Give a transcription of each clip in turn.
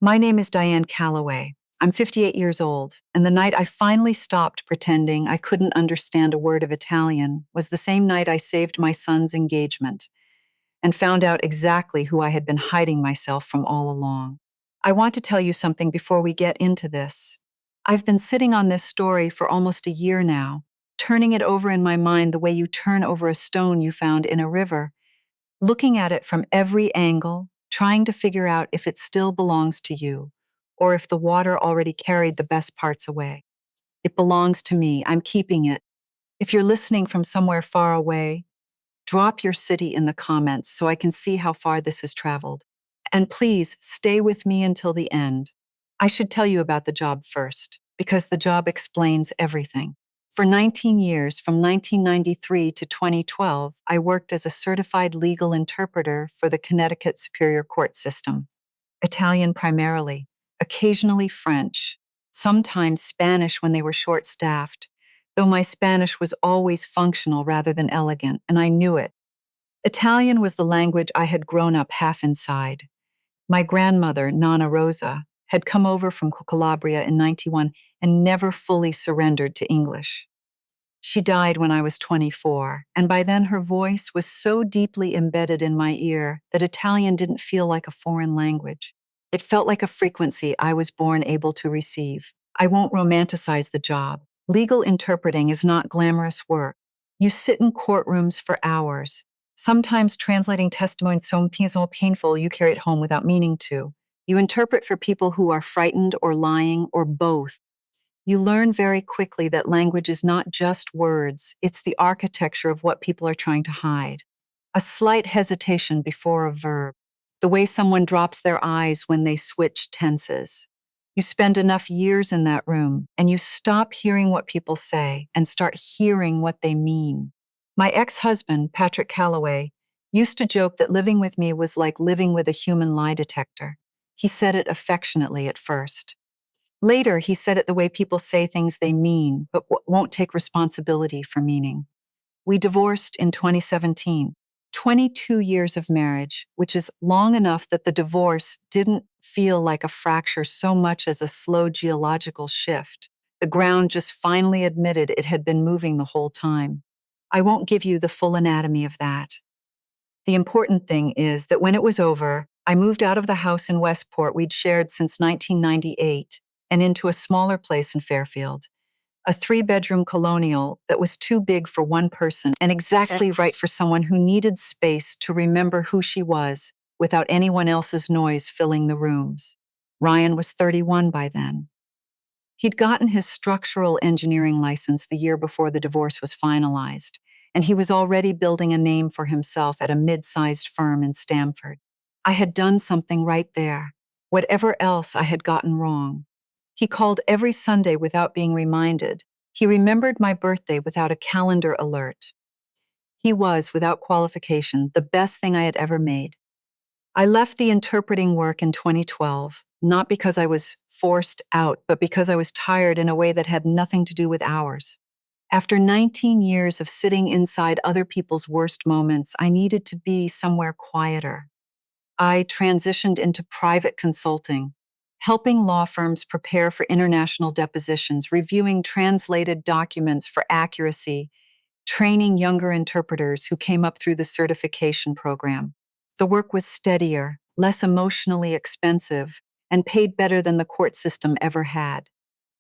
My name is Diane Calloway. I'm 58 years old, and the night I finally stopped pretending I couldn't understand a word of Italian was the same night I saved my son's engagement and found out exactly who I had been hiding myself from all along. I want to tell you something before we get into this. I've been sitting on this story for almost a year now, turning it over in my mind the way you turn over a stone you found in a river, looking at it from every angle, trying to figure out if it still belongs to you, or if the water already carried the best parts away. It belongs to me. I'm keeping it. If you're listening from somewhere far away, drop your city in the comments so I can see how far this has traveled. And please stay with me until the end. I should tell you about the job first, because the job explains everything. For 19 years, from 1993 to 2012, I worked as a certified legal interpreter for the Connecticut Superior Court system. Italian primarily, occasionally French, sometimes Spanish when they were short-staffed, though my Spanish was always functional rather than elegant, and I knew it. Italian was the language I had grown up half inside. My grandmother, Nonna Rosa, had come over from Calabria in 91 and never fully surrendered to English. She died when I was 24, and by then her voice was so deeply embedded in my ear that Italian didn't feel like a foreign language. It felt like a frequency I was born able to receive. I won't romanticize the job. Legal interpreting is not glamorous work. You sit in courtrooms for hours, sometimes translating testimony so painful you carry it home without meaning to. You interpret for people who are frightened or lying or both. You learn very quickly that language is not just words, it's the architecture of what people are trying to hide. A slight hesitation before a verb, the way someone drops their eyes when they switch tenses. You spend enough years in that room, and you stop hearing what people say and start hearing what they mean. My ex-husband, Patrick Calloway, used to joke that living with me was like living with a human lie detector. He said it affectionately at first. Later, he said it the way people say things they mean, but won't take responsibility for meaning. We divorced in 2017, 22 years of marriage, which is long enough that the divorce didn't feel like a fracture so much as a slow geological shift. The ground just finally admitted it had been moving the whole time. I won't give you the full anatomy of that. The important thing is that when it was over, I moved out of the house in Westport we'd shared since 1998 and into a smaller place in Fairfield, a 3-bedroom colonial that was too big for one person and exactly right for someone who needed space to remember who she was without anyone else's noise filling the rooms. Ryan was 31 by then. He'd gotten his structural engineering license the year before the divorce was finalized, and he was already building a name for himself at a mid-sized firm in Stamford. I had done something right there, whatever else I had gotten wrong. He called every Sunday without being reminded. He remembered my birthday without a calendar alert. He was, without qualification, the best thing I had ever made. I left the interpreting work in 2012, not because I was forced out, but because I was tired in a way that had nothing to do with hours. After 19 years of sitting inside other people's worst moments, I needed to be somewhere quieter. I transitioned into private consulting, helping law firms prepare for international depositions, reviewing translated documents for accuracy, training younger interpreters who came up through the certification program. The work was steadier, less emotionally expensive, and paid better than the court system ever had.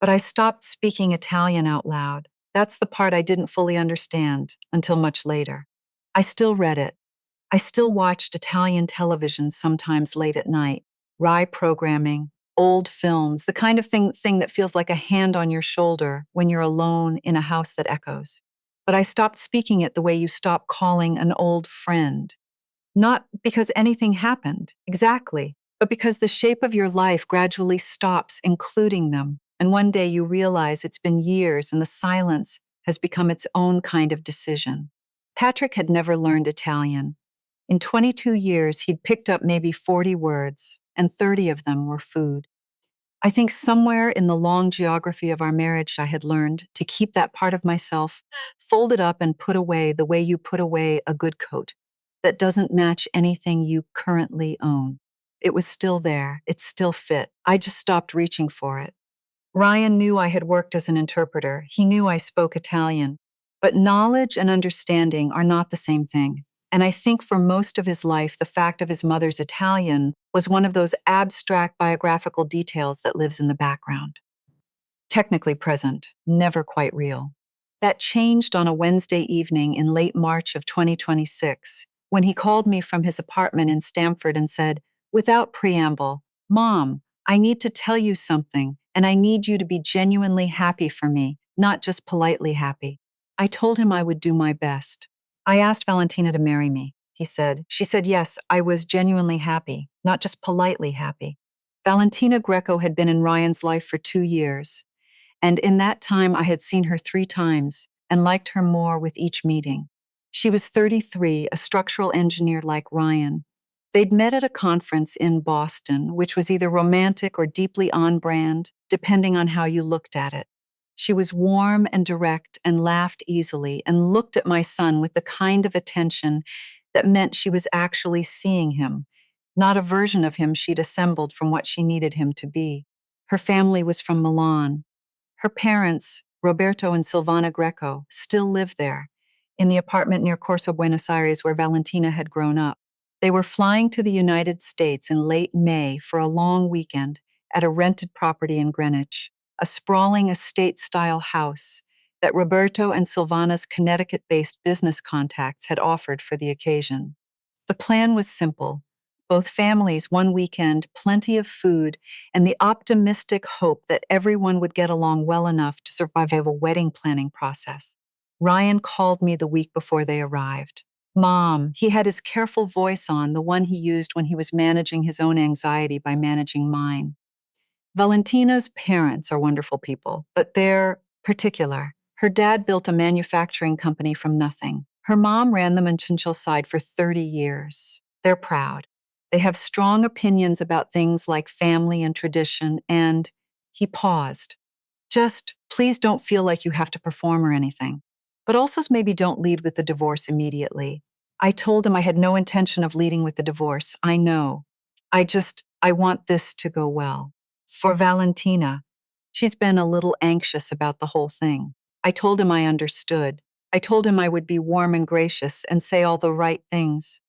But I stopped speaking Italian out loud. That's the part I didn't fully understand until much later. I still read it. I still watched Italian television sometimes late at night, Rai programming, old films, the kind of thing that feels like a hand on your shoulder when you're alone in a house that echoes. But I stopped speaking it the way you stop calling an old friend. Not because anything happened, exactly, but because the shape of your life gradually stops including them, and one day you realize it's been years and the silence has become its own kind of decision. Patrick had never learned Italian. In 22 years, he'd picked up maybe 40 words, and 30 of them were food. I think somewhere in the long geography of our marriage, I had learned to keep that part of myself folded up and put away the way you put away a good coat that doesn't match anything you currently own. It was still there. It still fit. I just stopped reaching for it. Ryan knew I had worked as an interpreter. He knew I spoke Italian. But knowledge and understanding are not the same thing. And I think for most of his life, the fact of his mother's Italian was one of those abstract biographical details that lives in the background. Technically present, never quite real. That changed on a Wednesday evening in late March of 2026, when he called me from his apartment in Stamford and said, without preamble, Mom, I need to tell you something, and I need you to be genuinely happy for me, not just politely happy. I told him I would do my best. I asked Valentina to marry me, he said. She said yes, I was genuinely happy, not just politely happy. Valentina Greco had been in Ryan's life for 2 years. And in that time, I had seen her 3 times and liked her more with each meeting. She was 33, a structural engineer like Ryan. They'd met at a conference in Boston, which was either romantic or deeply on brand, depending on how you looked at it. She was warm and direct and laughed easily and looked at my son with the kind of attention that meant she was actually seeing him, not a version of him she'd assembled from what she needed him to be. Her family was from Milan. Her parents, Roberto and Silvana Greco, still lived there, in the apartment near Corso Buenos Aires where Valentina had grown up. They were flying to the United States in late May for a long weekend at a rented property in Greenwich, a sprawling estate-style house that Roberto and Silvana's Connecticut-based business contacts had offered for the occasion. The plan was simple. Both families, one weekend, plenty of food, and the optimistic hope that everyone would get along well enough to survive a wedding planning process. Ryan called me the week before they arrived. Mom, he had his careful voice on, the one he used when he was managing his own anxiety by managing mine. Valentina's parents are wonderful people, but they're particular. Her dad built a manufacturing company from nothing. Her mom ran the mercantile side for 30 years. They're proud. They have strong opinions about things like family and tradition, and he paused. Just, please don't feel like you have to perform or anything. But also maybe don't lead with the divorce immediately. I told him I had no intention of leading with the divorce. I know. I want this to go well. For Valentina, she's been a little anxious about the whole thing. I told him I understood. I told him I would be warm and gracious and say all the right things.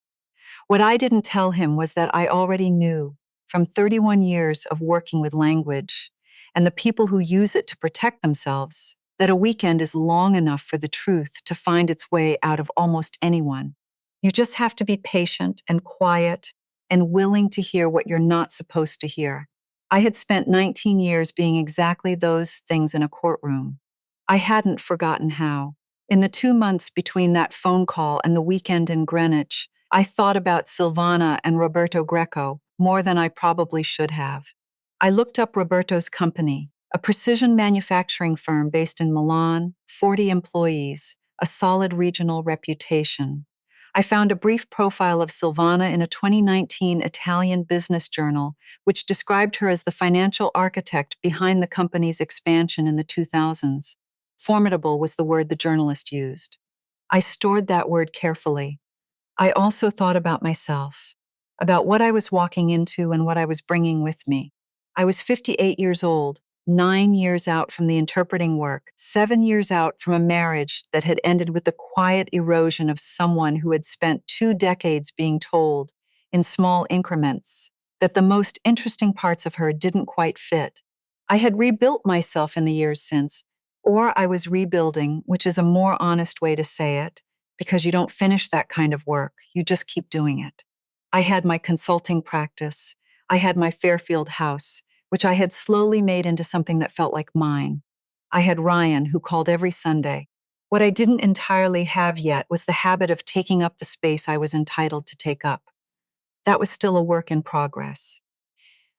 What I didn't tell him was that I already knew from 31 years of working with language and the people who use it to protect themselves that a weekend is long enough for the truth to find its way out of almost anyone. You just have to be patient and quiet and willing to hear what you're not supposed to hear. I had spent 19 years being exactly those things in a courtroom. I hadn't forgotten how. In the 2 months between that phone call and the weekend in Greenwich, I thought about Silvana and Roberto Greco more than I probably should have. I looked up Roberto's company, a precision manufacturing firm based in Milan, 40 employees, a solid regional reputation. I found a brief profile of Silvana in a 2019 Italian business journal, which described her as the financial architect behind the company's expansion in the 2000s. Formidable was the word the journalist used. I stored that word carefully. I also thought about myself, about what I was walking into and what I was bringing with me. I was 58 years old, 9 years out from the interpreting work, 7 years out from a marriage that had ended with the quiet erosion of someone who had spent 2 decades being told, in small increments, that the most interesting parts of her didn't quite fit. I had rebuilt myself in the years since, or I was rebuilding, which is a more honest way to say it, because you don't finish that kind of work, you just keep doing it. I had my consulting practice. I had my Fairfield house, which I had slowly made into something that felt like mine. I had Ryan, who called every Sunday. What I didn't entirely have yet was the habit of taking up the space I was entitled to take up. That was still a work in progress.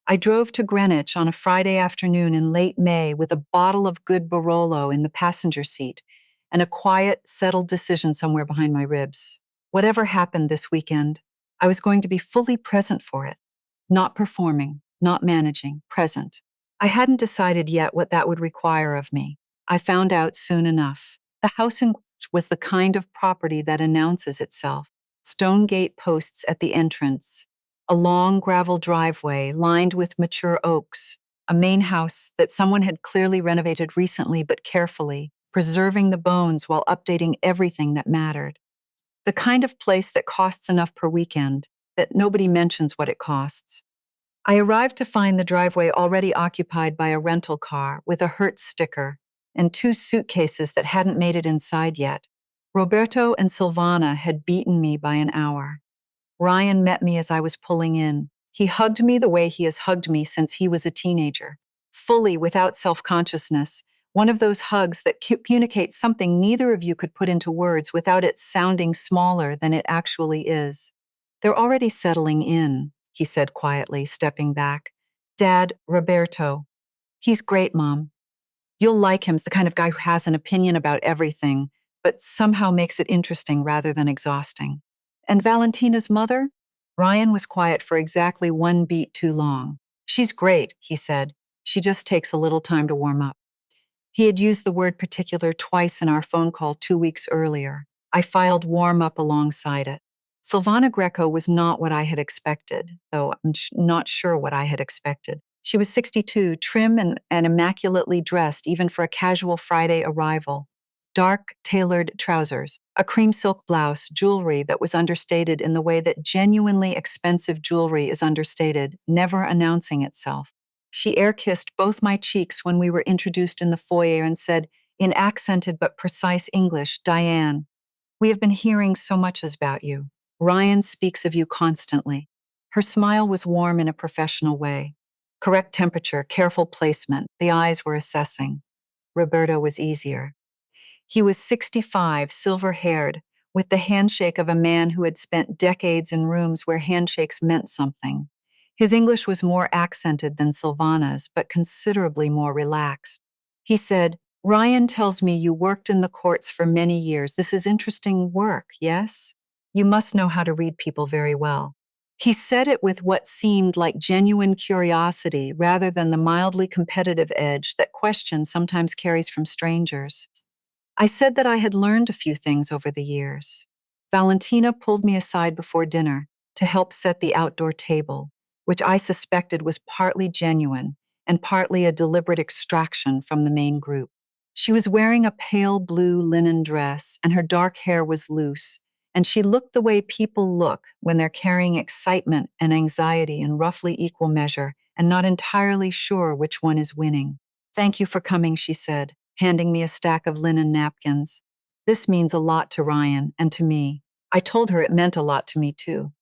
I drove to Greenwich on a Friday afternoon in late May with a bottle of good Barolo in the passenger seat and a quiet, settled decision somewhere behind my ribs. Whatever happened this weekend, I was going to be fully present for it. Not performing, not managing, present. I hadn't decided yet what that would require of me. I found out soon enough. The house in Greenwich was the kind of property that announces itself. Stone gate posts at the entrance, a long gravel driveway lined with mature oaks, a main house that someone had clearly renovated recently but carefully, preserving the bones while updating everything that mattered. The kind of place that costs enough per weekend that nobody mentions what it costs. I arrived to find the driveway already occupied by a rental car with a Hertz sticker and two suitcases that hadn't made it inside yet. Roberto and Silvana had beaten me by an hour. Ryan met me as I was pulling in. He hugged me the way he has hugged me since he was a teenager, fully without self-consciousness, one of those hugs that communicates something neither of you could put into words without it sounding smaller than it actually is. They're already settling in, he said quietly, stepping back. Dad, Roberto. He's great, Mom. You'll like him, the kind of guy who has an opinion about everything, but somehow makes it interesting rather than exhausting. And Valentina's mother? Ryan was quiet for exactly one beat too long. She's great, he said. She just takes a little time to warm up. He had used the word particular twice in our phone call 2 weeks earlier. I filed warm up alongside it. Silvana Greco was not what I had expected, though I'm not sure what I had expected. She was 62, trim and immaculately dressed even for a casual Friday arrival. Dark, tailored trousers, a cream silk blouse, jewelry that was understated in the way that genuinely expensive jewelry is understated, never announcing itself. She air-kissed both my cheeks when we were introduced in the foyer and said, in accented but precise English, Diane, we have been hearing so much about you. Ryan speaks of you constantly. Her smile was warm in a professional way. Correct temperature, careful placement, the eyes were assessing. Roberto was easier. He was 65, silver-haired, with the handshake of a man who had spent decades in rooms where handshakes meant something. His English was more accented than Silvana's, but considerably more relaxed. He said, Ryan tells me you worked in the courts for many years. This is interesting work, yes? You must know how to read people very well. He said it with what seemed like genuine curiosity rather than the mildly competitive edge that question sometimes carries from strangers. I said that I had learned a few things over the years. Valentina pulled me aside before dinner to help set the outdoor table, which I suspected was partly genuine and partly a deliberate extraction from the main group. She was wearing a pale blue linen dress, and her dark hair was loose, and she looked the way people look when they're carrying excitement and anxiety in roughly equal measure and not entirely sure which one is winning. Thank you for coming, she said, handing me a stack of linen napkins. This means a lot to Ryan and to me. I told her it meant a lot to me too.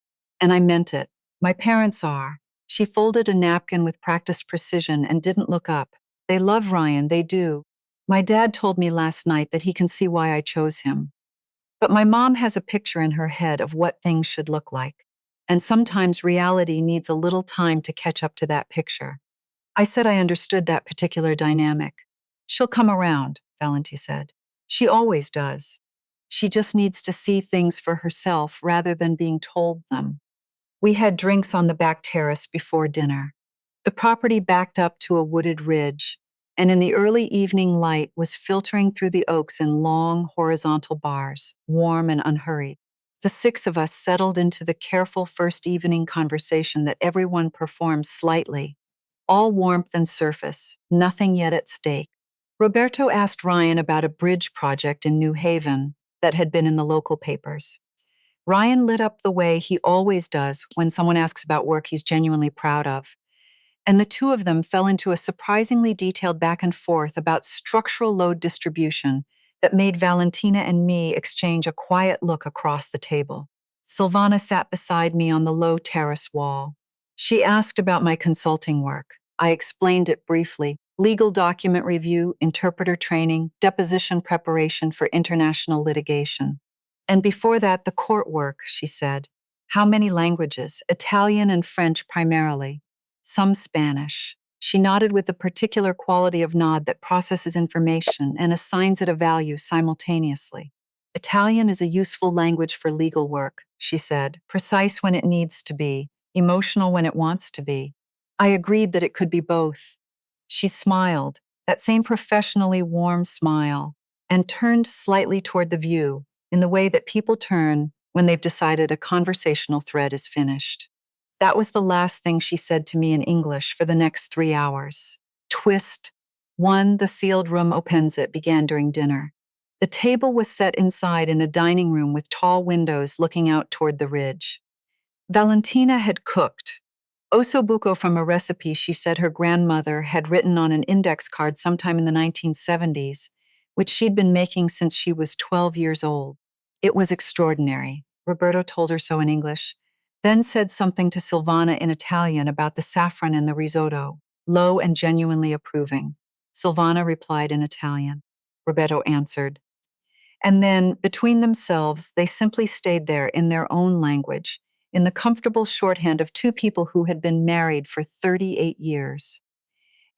And I meant it. My parents are. She folded a napkin with practiced precision and didn't look up. They love Ryan, they do. My dad told me last night that he can see why I chose him. But my mom has a picture in her head of what things should look like. And sometimes reality needs a little time to catch up to that picture. I said I understood that particular dynamic. She'll come around, Valenti said. She always does. She just needs to see things for herself rather than being told them. We had drinks on the back terrace before dinner. The property backed up to a wooded ridge, and in the early evening light was filtering through the oaks in long, horizontal bars, warm and unhurried. The six of us settled into the careful first evening conversation that everyone performed slightly, all warmth and surface, nothing yet at stake. Roberto asked Ryan about a bridge project in New Haven that had been in the local papers. Ryan lit up the way he always does when someone asks about work he's genuinely proud of, and the two of them fell into a surprisingly detailed back and forth about structural load distribution that made Valentina and me exchange a quiet look across the table. Silvana sat beside me on the low terrace wall. She asked about my consulting work. I explained it briefly. Legal document review, interpreter training, deposition preparation for international litigation. And before that, the court work, she said. How many languages? Italian and French primarily. Some Spanish. She nodded with a particular quality of nod that processes information and assigns it a value simultaneously. Italian is a useful language for legal work, she said, precise when it needs to be, emotional when it wants to be. I agreed that it could be both. She smiled, that same professionally warm smile, and turned slightly toward the view, in the way that people turn when they've decided a conversational thread is finished. That was the last thing she said to me in English for the next 3 hours. Twist 1. The sealed room Opensit began during dinner. The table was set inside in a dining room with tall windows looking out toward the ridge. Valentina had cooked osobuco from a recipe she said her grandmother had written on an index card sometime in the 1970s, which she'd been making since she was 12 years old. It was extraordinary. Roberto told her so in English, then said something to Silvana in Italian about the saffron in the risotto, low and genuinely approving. Silvana replied in Italian. Roberto answered. And then, between themselves, they simply stayed there in their own language, in the comfortable shorthand of two people who had been married for 38 years,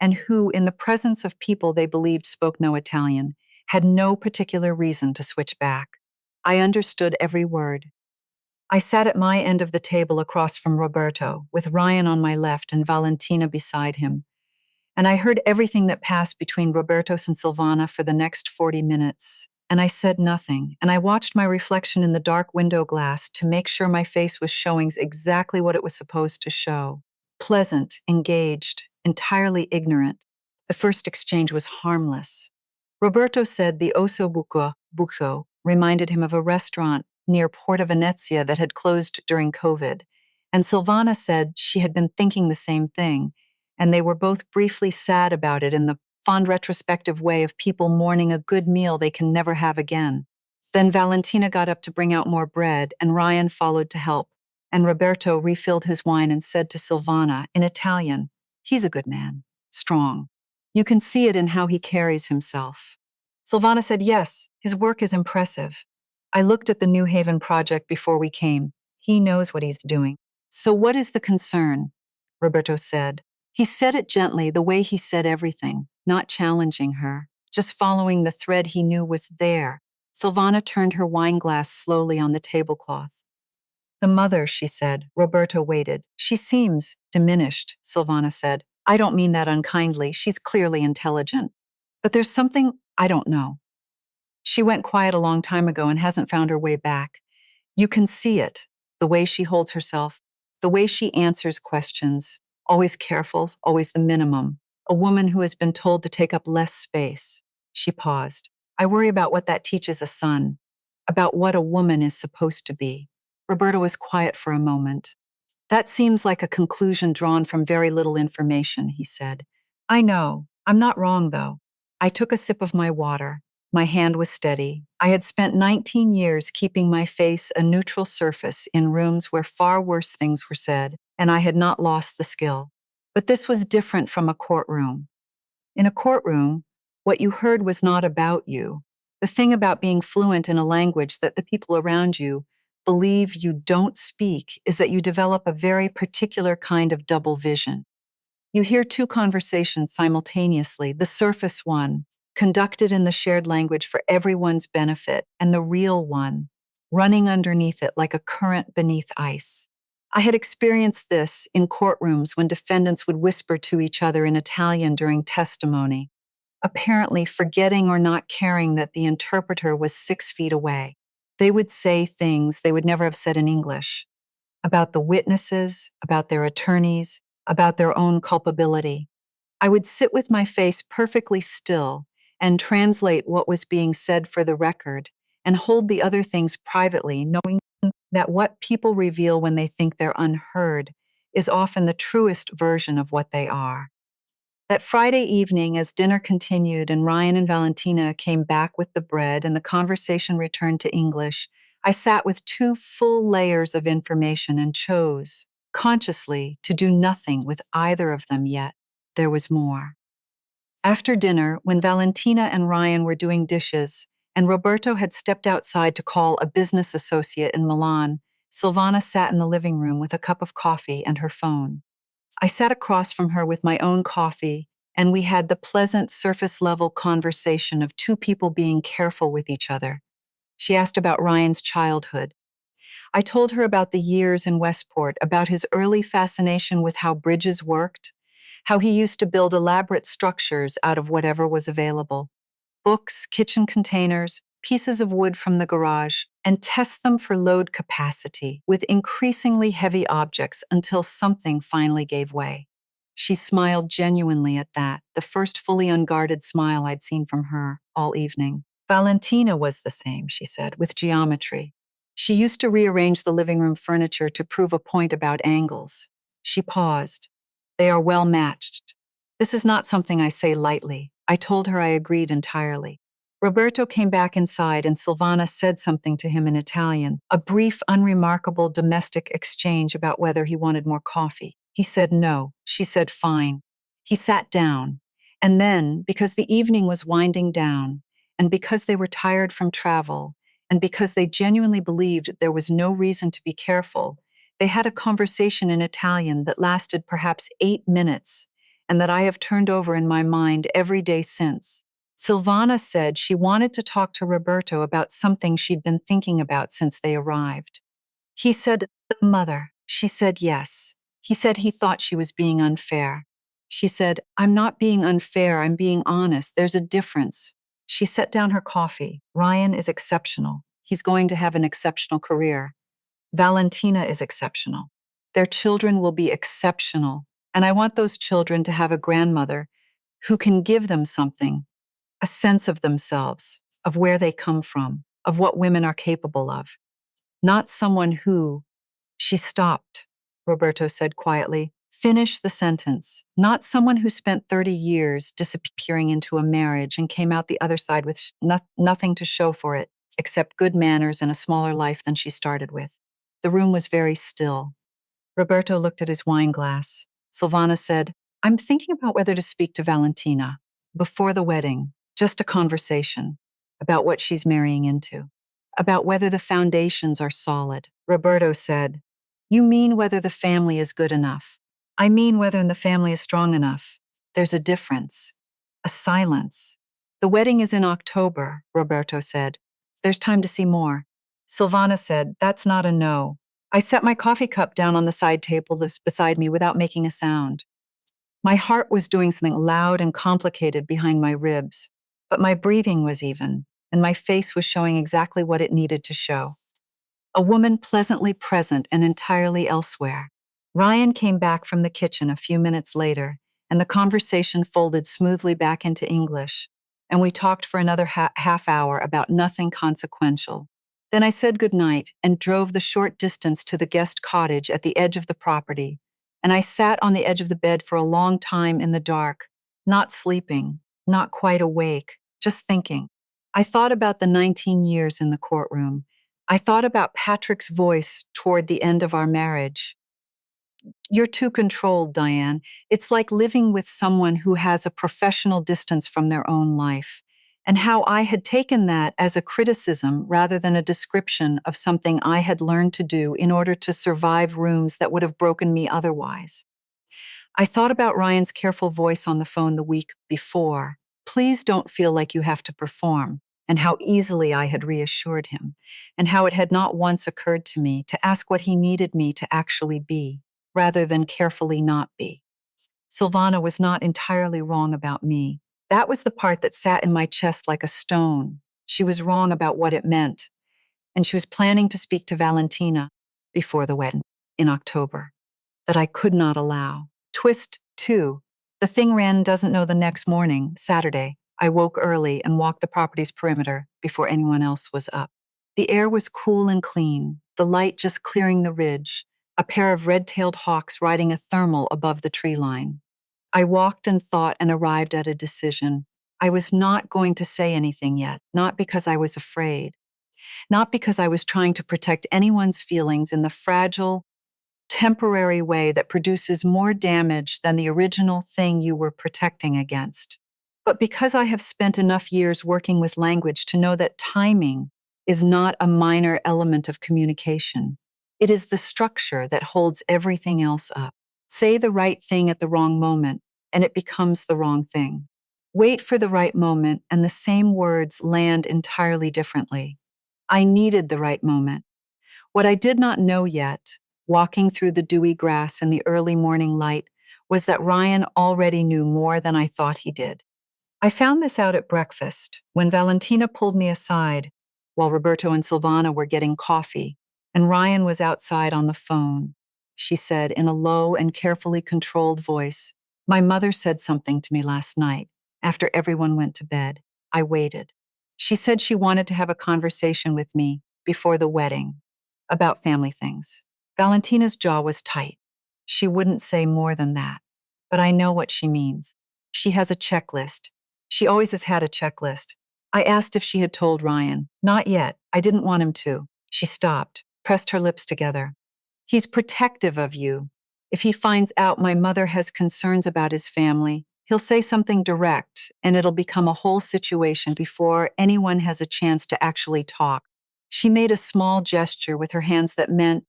and who, in the presence of people they believed spoke no Italian, had no particular reason to switch back. I understood every word. I sat at my end of the table across from Roberto, with Ryan on my left and Valentina beside him, and I heard everything that passed between Robertos and Silvana for the next 40 minutes. And I said nothing, and I watched my reflection in the dark window glass to make sure my face was showing exactly what it was supposed to show. Pleasant, engaged, entirely ignorant. The first exchange was harmless. Roberto said the Osso Buco reminded him of a restaurant near Porta Venezia that had closed during COVID, and Silvana said she had been thinking the same thing, and they were both briefly sad about it in the fond retrospective way of people mourning a good meal they can never have again. Then Valentina got up to bring out more bread, and Ryan followed to help, and Roberto refilled his wine and said to Silvana, in Italian, "He's a good man, strong. You can see it in how he carries himself." Silvana said, "Yes, his work is impressive. I looked at the New Haven project before we came. He knows what he's doing." "So what is the concern?" Roberto said. He said it gently, the way he said everything, not challenging her, just following the thread he knew was there. Silvana turned her wine glass slowly on the tablecloth. "The mother," she said. Roberto waited. "She seems diminished," Silvana said. "I don't mean that unkindly. She's clearly intelligent. But there's something I don't know. She went quiet a long time ago and hasn't found her way back. You can see it, the way she holds herself, the way she answers questions, always careful, always the minimum. A woman who has been told to take up less space." She paused. "I worry about what that teaches a son, about what a woman is supposed to be." Roberto was quiet for a moment. "That seems like a conclusion drawn from very little information," he said. "I know. I'm not wrong, though." I took a sip of my water. My hand was steady. I had spent 19 years keeping my face a neutral surface in rooms where far worse things were said, and I had not lost the skill. But this was different from a courtroom. In a courtroom, what you heard was not about you. The thing about being fluent in a language that the people around you believe you don't speak is that you develop a very particular kind of double vision. You hear two conversations simultaneously, the surface one, conducted in the shared language for everyone's benefit, and the real one, running underneath it like a current beneath ice. I had experienced this in courtrooms when defendants would whisper to each other in Italian during testimony, apparently forgetting or not caring that the interpreter was 6 feet away. They would say things they would never have said in English, about the witnesses, about their attorneys, about their own culpability. I would sit with my face perfectly still and translate what was being said for the record and hold the other things privately, knowing that what people reveal when they think they're unheard is often the truest version of what they are. That Friday evening, as dinner continued and Ryan and Valentina came back with the bread and the conversation returned to English, I sat with 2 full layers of information and chose, consciously, to do nothing with either of them yet. There was more. After dinner, when Valentina and Ryan were doing dishes, and Roberto had stepped outside to call a business associate in Milan, Silvana sat in the living room with a cup of coffee and her phone. I sat across from her with my own coffee, and we had the pleasant surface-level conversation of two people being careful with each other. She asked about Ryan's childhood. I told her about the years in Westport, about his early fascination with how bridges worked, how he used to build elaborate structures out of whatever was available. Books, kitchen containers, pieces of wood from the garage, and test them for load capacity with increasingly heavy objects until something finally gave way. She smiled genuinely at that, the first fully unguarded smile I'd seen from her all evening. Valentina was the same, she said, with geometry. She used to rearrange the living room furniture to prove a point about angles. She paused. They are well matched. This is not something I say lightly. I told her I agreed entirely. Roberto came back inside and Silvana said something to him in Italian, a brief, unremarkable domestic exchange about whether he wanted more coffee. He said no. She said fine. He sat down. And then, because the evening was winding down, and because they were tired from travel, and because they genuinely believed there was no reason to be careful, they had a conversation in Italian that lasted perhaps 8 minutes, and that I have turned over in my mind every day since. Silvana said she wanted to talk to Roberto about something she'd been thinking about since they arrived. He said, "The mother." She said yes. He said he thought she was being unfair. She said, "I'm not being unfair, I'm being honest. There's a difference." She set down her coffee. Ryan is exceptional. He's going to have an exceptional career. Valentina is exceptional. Their children will be exceptional. And I want those children to have a grandmother who can give them something, a sense of themselves, of where they come from, of what women are capable of. Not someone who, she stopped, Roberto said quietly. Finish the sentence. Not someone who spent 30 years disappearing into a marriage and came out the other side with nothing to show for it, except good manners and a smaller life than she started with. The room was very still. Roberto looked at his wine glass. Silvana said, "I'm thinking about whether to speak to Valentina. Before the wedding, just a conversation about what she's marrying into, about whether the foundations are solid." Roberto said, "You mean whether the family is good enough. I mean whether the family is strong enough. There's a difference." A silence. "The wedding is in October," Roberto said. "There's time to see more." Silvana said, "That's not a no." I set my coffee cup down on the side table beside me without making a sound. My heart was doing something loud and complicated behind my ribs, but my breathing was even, and my face was showing exactly what it needed to show. A woman pleasantly present and entirely elsewhere. Ryan came back from the kitchen a few minutes later, and the conversation folded smoothly back into English, and we talked for another half hour about nothing consequential. Then I said goodnight and drove the short distance to the guest cottage at the edge of the property, and I sat on the edge of the bed for a long time in the dark, not sleeping, not quite awake, just thinking. I thought about the 19 years in the courtroom. I thought about Patrick's voice toward the end of our marriage. "You're too controlled, Diane. It's like living with someone who has a professional distance from their own life." And how I had taken that as a criticism rather than a description of something I had learned to do in order to survive rooms that would have broken me otherwise. I thought about Ryan's careful voice on the phone the week before. "Please don't feel like you have to perform," and how easily I had reassured him, and how it had not once occurred to me to ask what he needed me to actually be, rather than carefully not be. Silvana was not entirely wrong about me. That was the part that sat in my chest like a stone. She was wrong about what it meant, and she was planning to speak to Valentina before the wedding in October, that I could not allow. Twist 2. The thing ran doesn't know the next morning, Saturday. I woke early and walked the property's perimeter before anyone else was up. The air was cool and clean, the light just clearing the ridge, a pair of red-tailed hawks riding a thermal above the tree line. I walked and thought and arrived at a decision. I was not going to say anything yet, not because I was afraid, not because I was trying to protect anyone's feelings in the fragile, temporary way that produces more damage than the original thing you were protecting against. But because I have spent enough years working with language to know that timing is not a minor element of communication. It is the structure that holds everything else up. Say the right thing at the wrong moment, and it becomes the wrong thing. Wait for the right moment, and the same words land entirely differently. I needed the right moment. What I did not know yet, walking through the dewy grass in the early morning light, was that Ryan already knew more than I thought he did. I found this out at breakfast when Valentina pulled me aside while Roberto and Silvana were getting coffee, and Ryan was outside on the phone. She said in a low and carefully controlled voice, "My mother said something to me last night after everyone went to bed. I waited. She said she wanted to have a conversation with me before the wedding about family things." Valentina's jaw was tight. She wouldn't say more than that, but I know what she means. She has a checklist. She always has had a checklist. I asked if she had told Ryan. Not yet. I didn't want him to. She stopped, pressed her lips together. He's protective of you. If he finds out my mother has concerns about his family, he'll say something direct, and it'll become a whole situation before anyone has a chance to actually talk. She made a small gesture with her hands that meant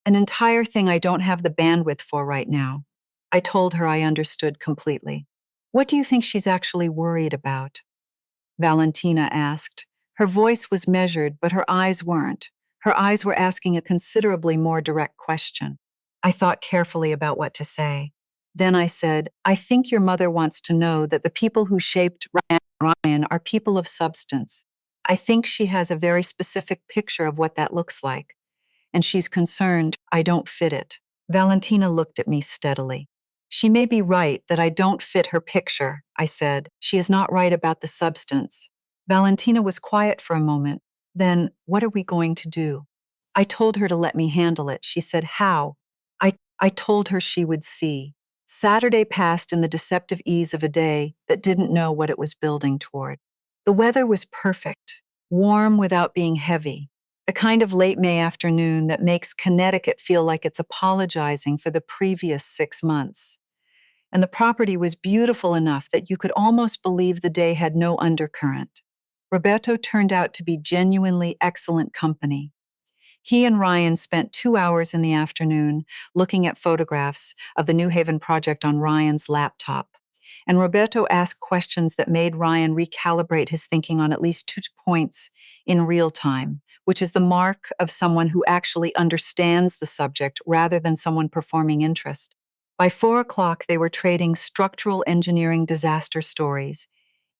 an entire thing I don't have the bandwidth for right now. I told her I understood completely. What do you think she's actually worried about? Valentina asked. Her voice was measured, but her eyes weren't. Her eyes were asking a considerably more direct question. I thought carefully about what to say. Then I said, I think your mother wants to know that the people who shaped Ryan are people of substance. I think she has a very specific picture of what that looks like, and she's concerned I don't fit it. Valentina looked at me steadily. She may be right that I don't fit her picture, I said. She is not right about the substance. Valentina was quiet for a moment. Then, what are we going to do? I told her to let me handle it. She said, how? I told her she would see. Saturday passed in the deceptive ease of a day that didn't know what it was building toward. The weather was perfect, warm without being heavy, the kind of late May afternoon that makes Connecticut feel like it's apologizing for the previous 6 months. And the property was beautiful enough that you could almost believe the day had no undercurrent. Roberto turned out to be genuinely excellent company. He and Ryan spent 2 hours in the afternoon looking at photographs of the New Haven project on Ryan's laptop. And Roberto asked questions that made Ryan recalibrate his thinking on at least 2 points in real time, which is the mark of someone who actually understands the subject rather than someone performing interest. By 4 o'clock, they were trading structural engineering disaster stories,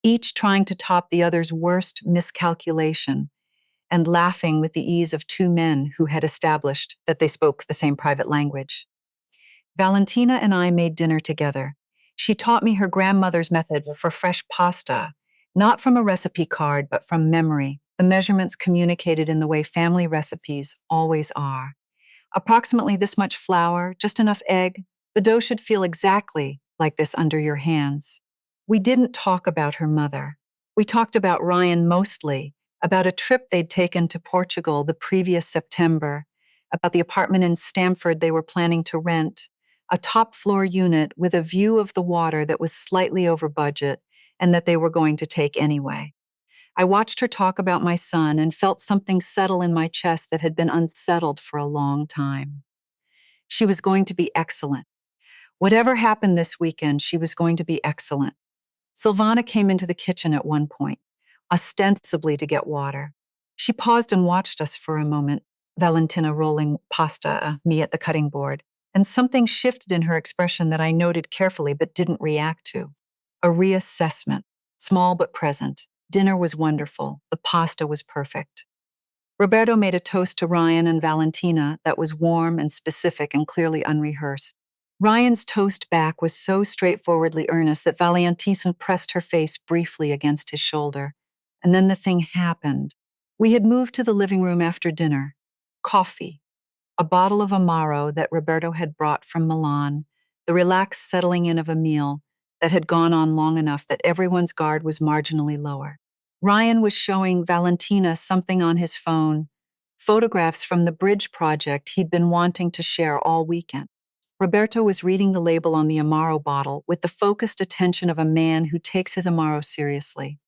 each trying to top the other's worst miscalculation, and laughing with the ease of two men who had established that they spoke the same private language. Valentina and I made dinner together. She taught me her grandmother's method for fresh pasta, not from a recipe card, but from memory, the measurements communicated in the way family recipes always are. Approximately this much flour, just enough egg. The dough should feel exactly like this under your hands. We didn't talk about her mother. We talked about Ryan mostly, about a trip they'd taken to Portugal the previous September, about the apartment in Stamford they were planning to rent, a top floor unit with a view of the water that was slightly over budget and that they were going to take anyway. I watched her talk about my son and felt something settle in my chest that had been unsettled for a long time. She was going to be excellent. Whatever happened this weekend, she was going to be excellent. Silvana came into the kitchen at one point, ostensibly to get water. She paused and watched us for a moment, Valentina rolling pasta, me at the cutting board, and something shifted in her expression that I noted carefully but didn't react to. A reassessment, small but present. Dinner was wonderful. The pasta was perfect. Roberto made a toast to Ryan and Valentina that was warm and specific and clearly unrehearsed. Ryan's toast back was so straightforwardly earnest that Valentina pressed her face briefly against his shoulder. And then the thing happened. We had moved to the living room after dinner. Coffee, a bottle of Amaro that Roberto had brought from Milan, the relaxed settling in of a meal that had gone on long enough that everyone's guard was marginally lower. Ryan was showing Valentina something on his phone, photographs from the bridge project he'd been wanting to share all weekend. Roberto was reading the label on the Amaro bottle with the focused attention of a man who takes his Amaro seriously.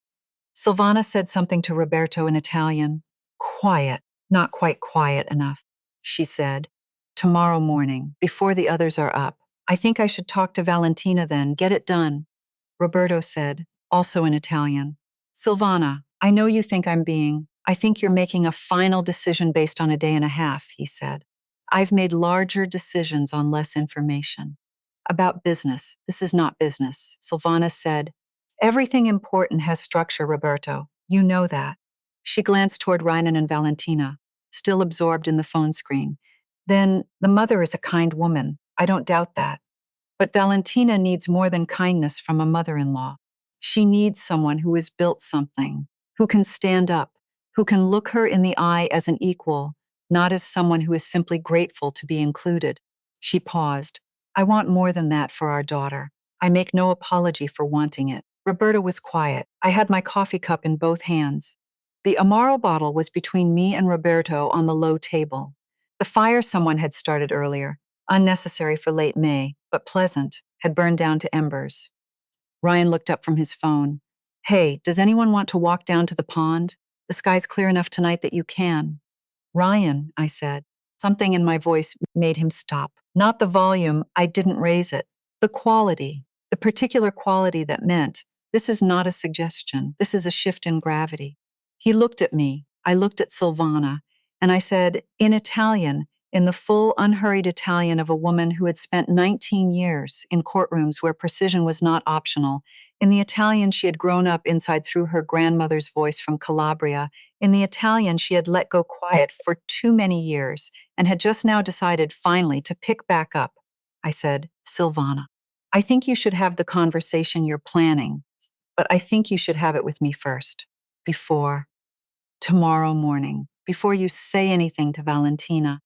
Silvana said something to Roberto in Italian. Quiet, not quite quiet enough, she said. Tomorrow morning, before the others are up. I think I should talk to Valentina then, get it done. Roberto said, also in Italian. Silvana, I know you think I think you're making a final decision based on a day and a half, he said. I've made larger decisions on less information. About business. This is not business, Silvana said. Everything important has structure, Roberto. You know that. She glanced toward Ryan and Valentina, still absorbed in the phone screen. Then, the mother is a kind woman. I don't doubt that. But Valentina needs more than kindness from a mother-in-law. She needs someone who has built something, who can stand up, who can look her in the eye as an equal, not as someone who is simply grateful to be included. She paused. I want more than that for our daughter. I make no apology for wanting it. Roberta was quiet. I had my coffee cup in both hands. The Amaro bottle was between me and Roberto on the low table. The fire someone had started earlier, unnecessary for late May, but pleasant, had burned down to embers. Ryan looked up from his phone. Hey, does anyone want to walk down to the pond? The sky's clear enough tonight that you can. Ryan, I said. Something in my voice made him stop. Not the volume, I didn't raise it. The quality, the particular quality that meant, this is not a suggestion, this is a shift in gravity. He looked at me, I looked at Silvana, and I said, in Italian, in the full, unhurried Italian of a woman who had spent 19 years in courtrooms where precision was not optional, in the Italian she had grown up inside through her grandmother's voice from Calabria, in the Italian she had let go quiet for too many years and had just now decided finally to pick back up. I said, Silvana, I think you should have the conversation you're planning, but I think you should have it with me first, before tomorrow morning, before you say anything to Valentina.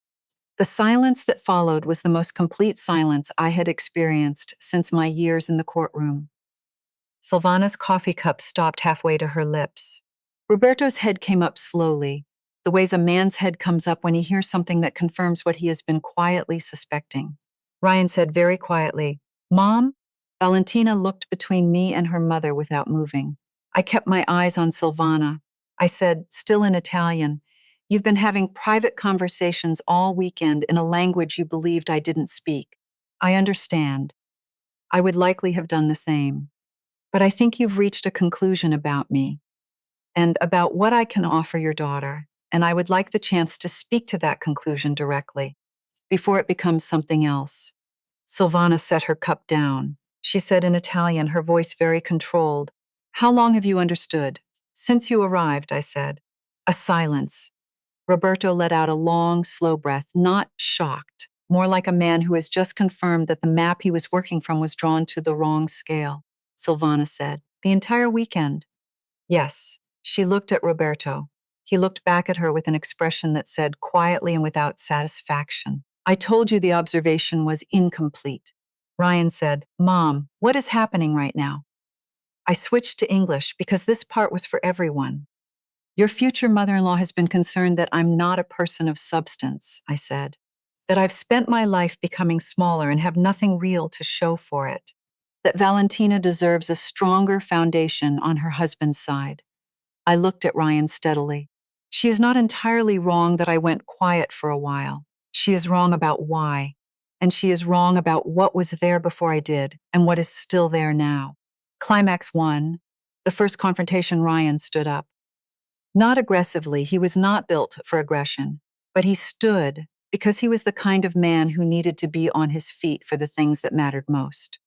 The silence that followed was the most complete silence I had experienced since my years in the courtroom. Silvana's coffee cup stopped halfway to her lips. Roberto's head came up slowly, the ways a man's head comes up when he hears something that confirms what he has been quietly suspecting. Ryan said very quietly, Mom? Valentina looked between me and her mother without moving. I kept my eyes on Silvana. I said, still in Italian, you've been having private conversations all weekend in a language you believed I didn't speak. I understand. I would likely have done the same. But I think you've reached a conclusion about me and about what I can offer your daughter, and I would like the chance to speak to that conclusion directly before it becomes something else. Silvana set her cup down. She said in Italian, her voice very controlled, How long have you understood? Since you arrived, I said. A silence. Roberto let out a long, slow breath, not shocked, more like a man who has just confirmed that the map he was working from was drawn to the wrong scale. Silvana said, The entire weekend. Yes. She looked at Roberto. He looked back at her with an expression that said quietly and without satisfaction, I told you the observation was incomplete. Ryan said, Mom, what is happening right now? I switched to English because this part was for everyone. Your future mother-in-law has been concerned that I'm not a person of substance, I said. That I've spent my life becoming smaller and have nothing real to show for it. That Valentina deserves a stronger foundation on her husband's side. I looked at Ryan steadily. She is not entirely wrong that I went quiet for a while. She is wrong about why. And she is wrong about what was there before I did and what is still there now. Climax 1. The first confrontation, Ryan stood up. Not aggressively, he was not built for aggression, but he stood because he was the kind of man who needed to be on his feet for the things that mattered most.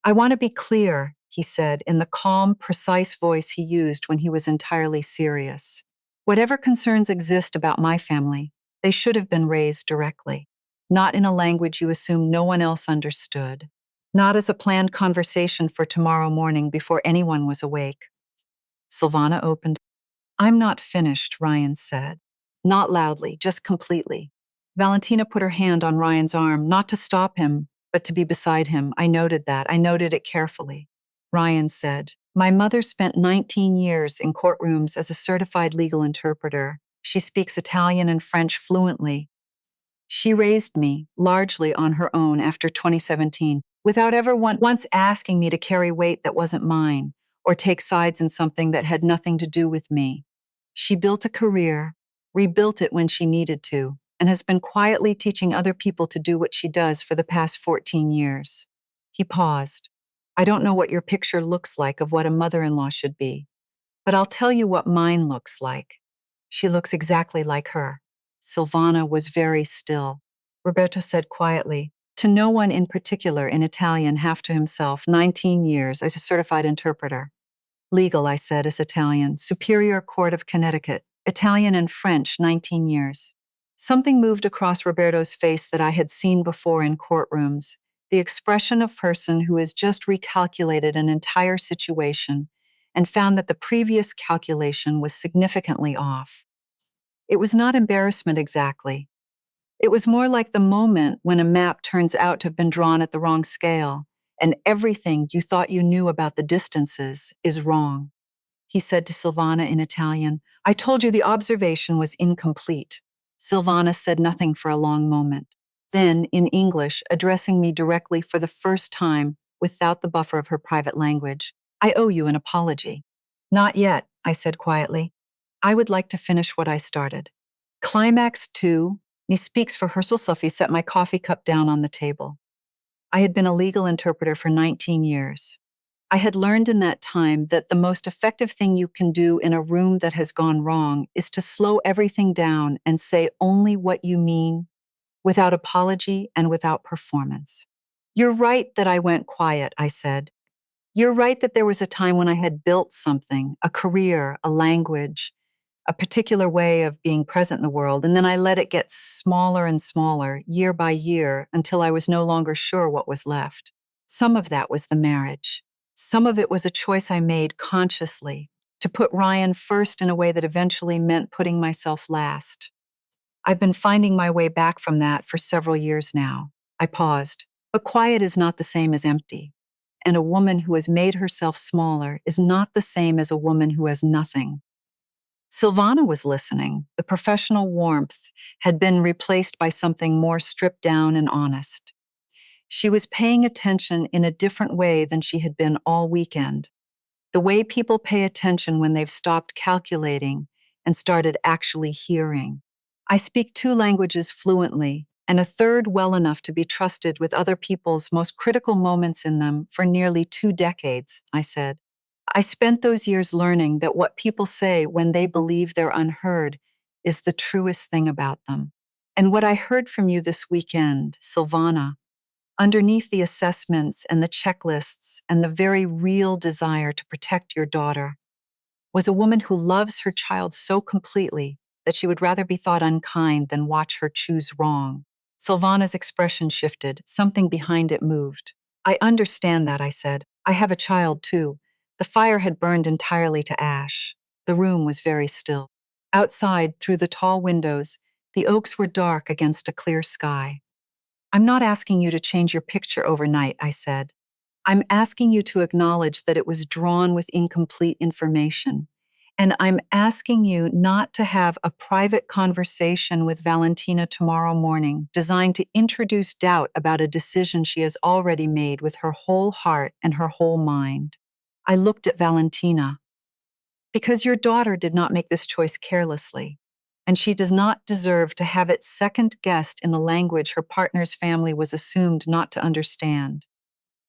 I want to be clear, he said in the calm, precise voice he used when he was entirely serious. Whatever concerns exist about my family, they should have been raised directly, not in a language you assume no one else understood, not as a planned conversation for tomorrow morning before anyone was awake. Silvana opened. I'm not finished, Ryan said. Not loudly, just completely. Valentina put her hand on Ryan's arm, not to stop him, but to be beside him. I noted that. I noted it carefully. Ryan said, My mother spent 19 years in courtrooms as a certified legal interpreter. She speaks Italian and French fluently. She raised me, largely on her own after 2017, without ever once asking me to carry weight that wasn't mine, or take sides in something that had nothing to do with me. She built a career, rebuilt it when she needed to, and has been quietly teaching other people to do what she does for the past 14 years. He paused. I don't know what your picture looks like of what a mother-in-law should be, but I'll tell you what mine looks like. She looks exactly like her. Silvana was very still. Roberto said quietly, to no one in particular in Italian, half to himself, 19 years as a certified interpreter. Legal, I said, as Italian. Superior Court of Connecticut. Italian and French, 19 years. Something moved across Roberto's face that I had seen before in courtrooms. The expression of a person who has just recalculated an entire situation and found that the previous calculation was significantly off. It was not embarrassment exactly. It was more like the moment when a map turns out to have been drawn at the wrong scale, and everything you thought you knew about the distances is wrong. He said to Silvana in Italian, I told you the observation was incomplete. Silvana said nothing for a long moment. Then, in English, addressing me directly for the first time, without the buffer of her private language, I owe you an apology. Not yet, I said quietly. I would like to finish what I started. Climax 2, he speaks for herself. He set my coffee cup down on the table. I had been a legal interpreter for 19 years. I had learned in that time that the most effective thing you can do in a room that has gone wrong is to slow everything down and say only what you mean, without apology and without performance. You're right that I went quiet, I said. You're right that there was a time when I had built something, a career, a language, a particular way of being present in the world, and then I let it get smaller and smaller, year by year, until I was no longer sure what was left. Some of that was the marriage. Some of it was a choice I made consciously, to put Ryan first in a way that eventually meant putting myself last. I've been finding my way back from that for several years now. I paused. But quiet is not the same as empty. And a woman who has made herself smaller is not the same as a woman who has nothing. Silvana was listening. The professional warmth had been replaced by something more stripped down and honest. She was paying attention in a different way than she had been all weekend. The way people pay attention when they've stopped calculating and started actually hearing. I speak 2 languages fluently and a third well enough to be trusted with other people's most critical moments in them for nearly 2 decades, I said. I spent those years learning that what people say when they believe they're unheard is the truest thing about them. And what I heard from you this weekend, Silvana, underneath the assessments and the checklists and the very real desire to protect your daughter, was a woman who loves her child so completely that she would rather be thought unkind than watch her choose wrong. Silvana's expression shifted. Something behind it moved. I understand that, I said. I have a child, too. The fire had burned entirely to ash. The room was very still. Outside, through the tall windows, the oaks were dark against a clear sky. I'm not asking you to change your picture overnight, I said. I'm asking you to acknowledge that it was drawn with incomplete information. And I'm asking you not to have a private conversation with Valentina tomorrow morning designed to introduce doubt about a decision she has already made with her whole heart and her whole mind. I looked at Valentina. Because your daughter did not make this choice carelessly, and she does not deserve to have it second-guessed in a language her partner's family was assumed not to understand.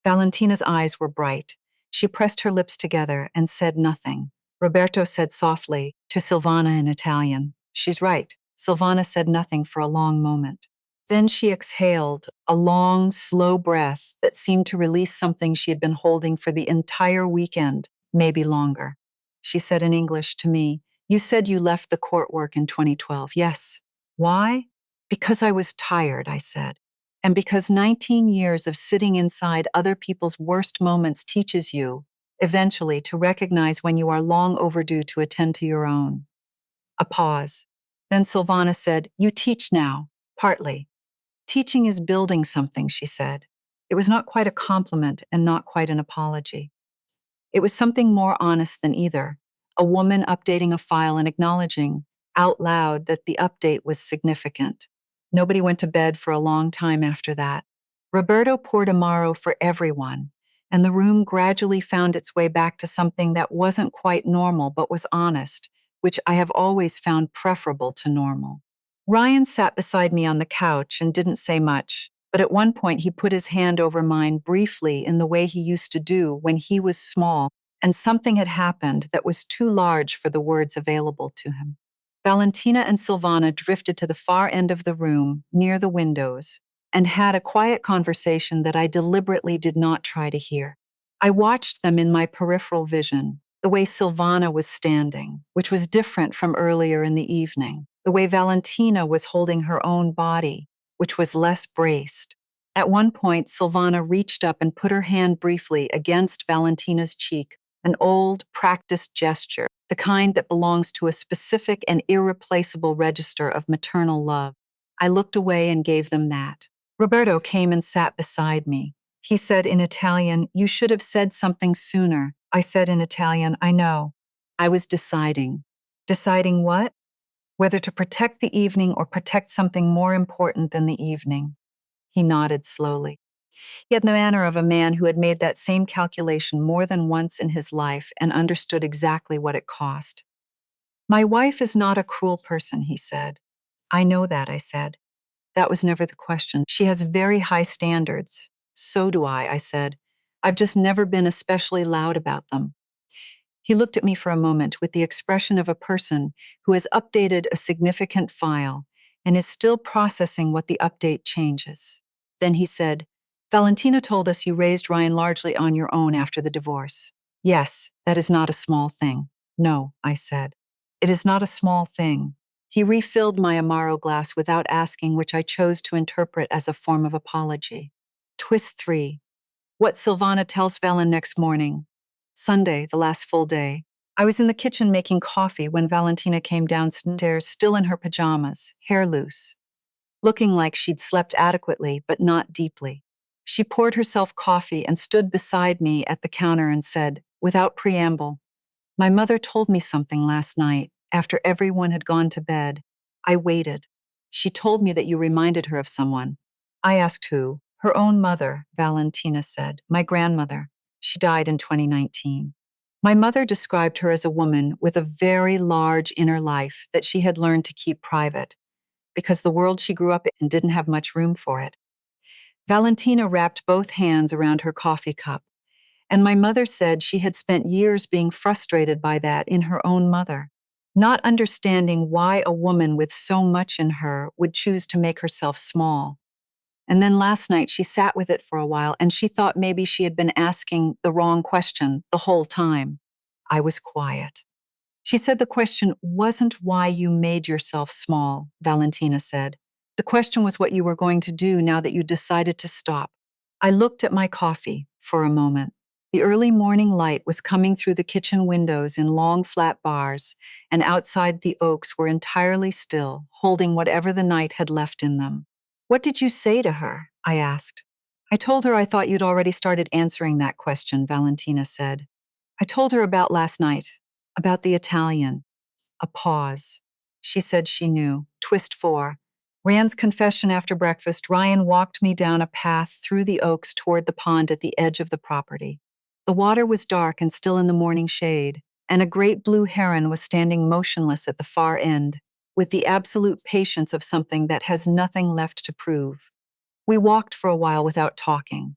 Valentina's eyes were bright. She pressed her lips together and said nothing. Roberto said softly to Silvana in Italian, She's right. Silvana said nothing for a long moment. Then she exhaled, a long, slow breath that seemed to release something she had been holding for the entire weekend, maybe longer. She said in English to me, You said you left the court work in 2012. Yes. Why? Because I was tired, I said. And because 19 years of sitting inside other people's worst moments teaches you, eventually, to recognize when you are long overdue to attend to your own. A pause. Then Silvana said, You teach now, partly. Teaching is building something, she said. It was not quite a compliment and not quite an apology. It was something more honest than either, a woman updating a file and acknowledging, out loud, that the update was significant. Nobody went to bed for a long time after that. Roberto poured Amaro for everyone, and the room gradually found its way back to something that wasn't quite normal but was honest, which I have always found preferable to normal. Ryan sat beside me on the couch and didn't say much, but at one point he put his hand over mine briefly in the way he used to do when he was small, and something had happened that was too large for the words available to him. Valentina and Silvana drifted to the far end of the room, near the windows, and had a quiet conversation that I deliberately did not try to hear. I watched them in my peripheral vision, The way Silvana was standing, which was different from earlier in the evening. The way Valentina was holding her own body, which was less braced. At one point, Silvana reached up and put her hand briefly against Valentina's cheek, an old, practiced gesture, the kind that belongs to a specific and irreplaceable register of maternal love. I looked away and gave them that. Roberto came and sat beside me. He said in Italian, "You should have said something sooner." I said in Italian, "I know." I was deciding. Deciding what? Whether to protect the evening or protect something more important than the evening. He nodded slowly. He had the manner of a man who had made that same calculation more than once in his life and understood exactly what it cost. "My wife is not a cruel person," he said. "I know that," I said. "That was never the question. She has very high standards." "So do I said. "I've just never been especially loud about them." He looked at me for a moment with the expression of a person who has updated a significant file and is still processing what the update changes. Then he said, "Valentina told us you raised Ryan largely on your own after the divorce." "Yes, that is not a small thing." "No," I said. "It is not a small thing." He refilled my Amaro glass without asking, which I chose to interpret as a form of apology. Twist 3. What Silvana tells Valen next morning. Sunday, the last full day. I was in the kitchen making coffee when Valentina came downstairs, still in her pajamas, hair loose, looking like she'd slept adequately but not deeply. She poured herself coffee and stood beside me at the counter and said, without preamble, "My mother told me something last night, after everyone had gone to bed. I waited. She told me that you reminded her of someone." I asked who. "Her own mother," Valentina said. "My grandmother. She died in 2019. My mother described her as a woman with a very large inner life that she had learned to keep private, because the world she grew up in didn't have much room for it." Valentina wrapped both hands around her coffee cup. "And my mother said she had spent years being frustrated by that in her own mother, not understanding why a woman with so much in her would choose to make herself small. And then last night she sat with it for a while and she thought maybe she had been asking the wrong question the whole time." I was quiet. "She said the question wasn't why you made yourself small," Valentina said. "The question was what you were going to do now that you decided to stop." I looked at my coffee for a moment. The early morning light was coming through the kitchen windows in long flat bars, and outside the oaks were entirely still, holding whatever the night had left in them. "What did you say to her?" I asked. "I told her I thought you'd already started answering that question," Valentina said. "I told her about last night, about the Italian." A pause. She said she knew. Twist 4. Rand's confession after breakfast, Ryan walked me down a path through the oaks toward the pond at the edge of the property. The water was dark and still in the morning shade, and a great blue heron was standing motionless at the far end, with the absolute patience of something that has nothing left to prove. We walked for a while without talking.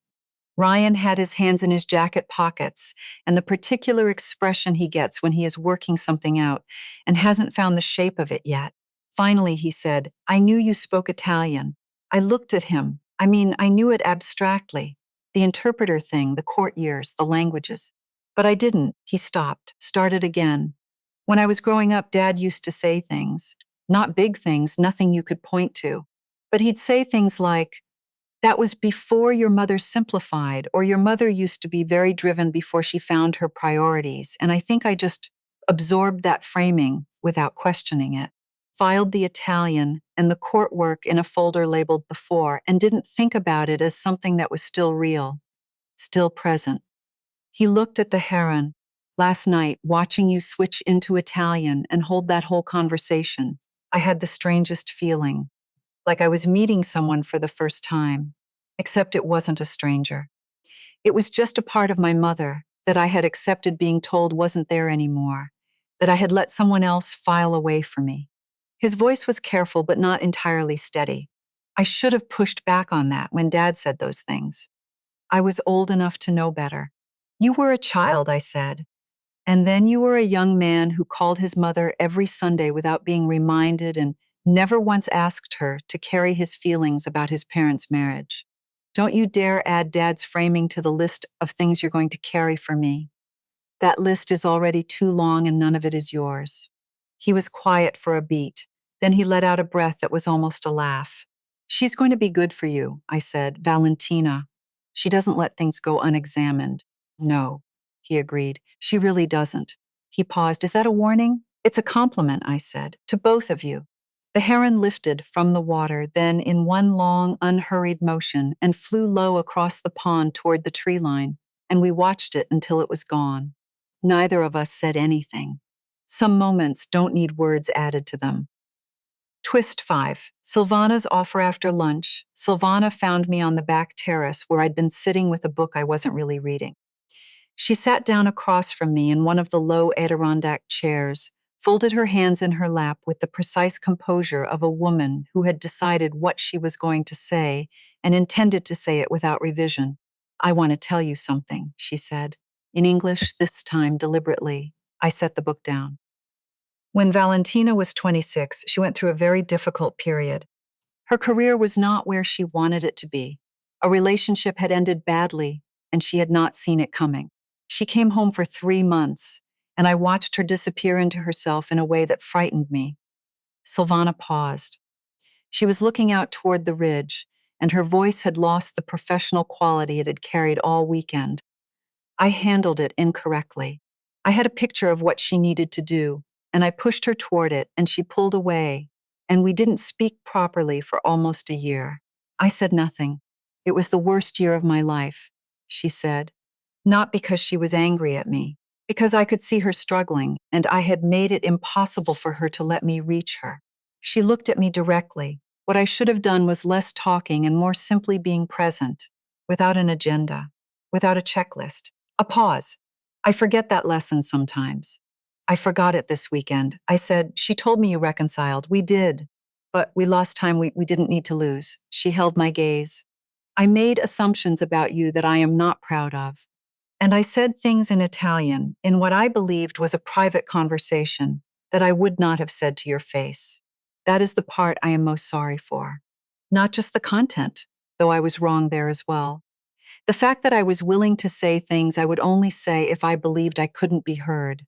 Ryan had his hands in his jacket pockets, and the particular expression he gets when he is working something out and hasn't found the shape of it yet. Finally, he said, "I knew you spoke Italian." I looked at him. I knew it abstractly. The interpreter thing, the court years, the languages. But I didn't. He stopped, started again. "When I was growing up, Dad used to say things. Not big things, nothing you could point to. But he'd say things like, 'That was before your mother simplified,' or 'Your mother used to be very driven before she found her priorities.' And I think I just absorbed that framing without questioning it, filed the Italian and the court work in a folder labeled before, and didn't think about it as something that was still real, still present." He looked at the heron. "Last night, watching you switch into Italian and hold that whole conversation, I had the strangest feeling, like I was meeting someone for the first time. Except it wasn't a stranger. It was just a part of my mother that I had accepted being told wasn't there anymore, that I had let someone else file away for me." His voice was careful but not entirely steady. "I should have pushed back on that when Dad said those things. I was old enough to know better." "You were a child," I said. "And then you were a young man who called his mother every Sunday without being reminded and never once asked her to carry his feelings about his parents' marriage. Don't you dare add Dad's framing to the list of things you're going to carry for me." That list is already too long and none of it is yours. He was quiet for a beat. Then he let out a breath that was almost a laugh. She's going to be good for you, I said. Valentina. She doesn't let things go unexamined. No, he agreed. She really doesn't. He paused. Is that a warning? It's a compliment, I said, to both of you. The heron lifted from the water, then in one long, unhurried motion, and flew low across the pond toward the tree line, and we watched it until it was gone. Neither of us said anything. Some moments don't need words added to them. Twist 5. Silvana's offer after lunch. Silvana found me on the back terrace where I'd been sitting with a book I wasn't really reading. She sat down across from me in one of the low Adirondack chairs, folded her hands in her lap with the precise composure of a woman who had decided what she was going to say and intended to say it without revision. I want to tell you something, she said. In English, this time deliberately. I set the book down. When Valentina was 26, she went through a very difficult period. Her career was not where she wanted it to be. A relationship had ended badly, and she had not seen it coming. She came home for 3 months, and I watched her disappear into herself in a way that frightened me. Silvana paused. She was looking out toward the ridge, and her voice had lost the professional quality it had carried all weekend. I handled it incorrectly. I had a picture of what she needed to do, and I pushed her toward it, and she pulled away, and we didn't speak properly for almost a year. I said nothing. It was the worst year of my life, she said. Not because she was angry at me, because I could see her struggling, and I had made it impossible for her to let me reach her. She looked at me directly. What I should have done was less talking and more simply being present, without an agenda, without a checklist. A pause. I forget that lesson sometimes. I forgot it this weekend. I said, she told me you reconciled. We did. But we lost time we didn't need to lose. She held my gaze. I made assumptions about you that I am not proud of. And I said things in Italian, in what I believed was a private conversation, that I would not have said to your face. That is the part I am most sorry for. Not just the content, though I was wrong there as well. The fact that I was willing to say things I would only say if I believed I couldn't be heard.